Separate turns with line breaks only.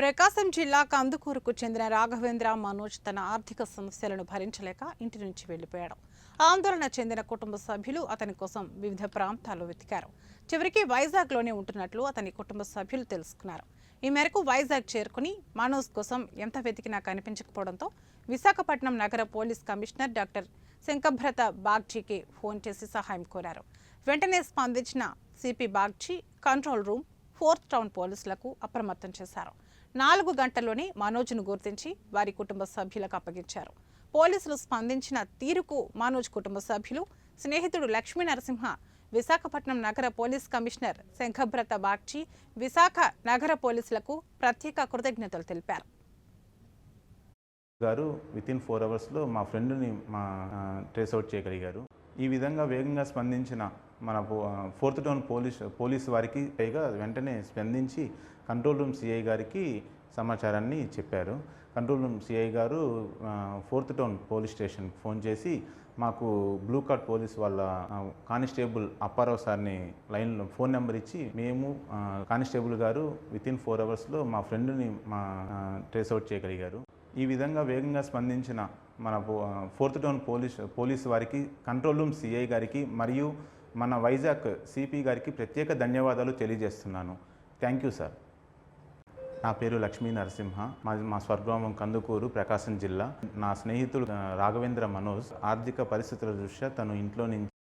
ప్రకాశం జిల్లా కందుకూరుకు చెందిన రాఘవేంద్ర మనోజ్ తన ఆర్థిక సమస్యలను భరించలేక ఇంటి నుంచి వెళ్లిపోయాడు. ఆందోళన చెందిన కుటుంబ సభ్యులు అతని కోసం వివిధ ప్రాంతాల్లో వెతికారు. చివరికి వైజాగ్లోనే ఉంటున్నట్లు అతని కుటుంబ సభ్యులు తెలుసుకున్నారు. ఈ మేరకు వైజాగ్ చేరుకుని మనోజ్ కోసం ఎంత వెతికినా కనిపించకపోవడంతో విశాఖపట్నం నగర పోలీస్ కమిషనర్ డాక్టర్ శంకభ్రత బాగ్జీకి ఫోన్ చేసి సహాయం కోరారు. వెంటనే స్పందించిన CP Bagchi control room, fourth town పోలీసులకు అప్రమత్తం చేశారు. 4 గంటల్లోనే మనోజ్ను గుర్తించి వారి కుటుంబ సభ్యులకు అప్పగించారు. పోలీసులు స్పందించిన తీరుకు మనోజ్ కుటుంబ సభ్యులు, స్నేహితుడు లక్ష్మీ నరసింహ, విశాఖపట్నం నగర పోలీస్ కమిషనర్ శంఖభ్రత బాగ్జీ, విశాఖ నగర పోలీసులకు ప్రత్యేక కృతజ్ఞతలు తెలిపారు.
గారు వితిన్ 4 అవర్స్లో మా ఫ్రెండ్ని ట్రేస్ అవుట్ చేయగలిగారు. ఈ విధంగా వేగంగా స్పందించిన మన ఫోర్త్ టౌన్ పోలీస్ వారికి పైగా వెంటనే స్పందించి కంట్రోల్ రూమ్ సిఐ గారికి సమాచారాన్ని చెప్పారు. కంట్రోల్ రూమ్ సిఐ గారు ఫోర్త్ టౌన్ పోలీస్ స్టేషన్కి ఫోన్ చేసి మాకు బ్లూ కార్డ్ పోలీస్ వాళ్ళ కానిస్టేబుల్ అప్పారావు సార్ని లైన్లో ఫోన్ నెంబర్ ఇచ్చి మేము కానిస్టేబుల్ గారు వితిన్ 4 అవర్స్లో మా ఫ్రెండ్ని ట్రేస్ అవుట్ చేయగలిగారు. ఈ విధంగా వేగంగా స్పందించిన మన ఫోర్త్ టౌన్ పోలీస్ వారికి, కంట్రోల్ రూమ్ సిఐ గారికి మరియు మన వైజాగ్ సిపి గారికి ప్రత్యేక ధన్యవాదాలు తెలియజేస్తున్నాను. Thank you sir. నా పేరు లక్ష్మీ నరసింహ. మా స్వర్గ్రామం కందుకూరు, ప్రకాశం జిల్లా. నా స్నేహితుడు రాఘవేంద్ర మనోజ్ ఆర్థిక పరిస్థితుల దృష్ట్యా తను ఇంట్లో నుంచి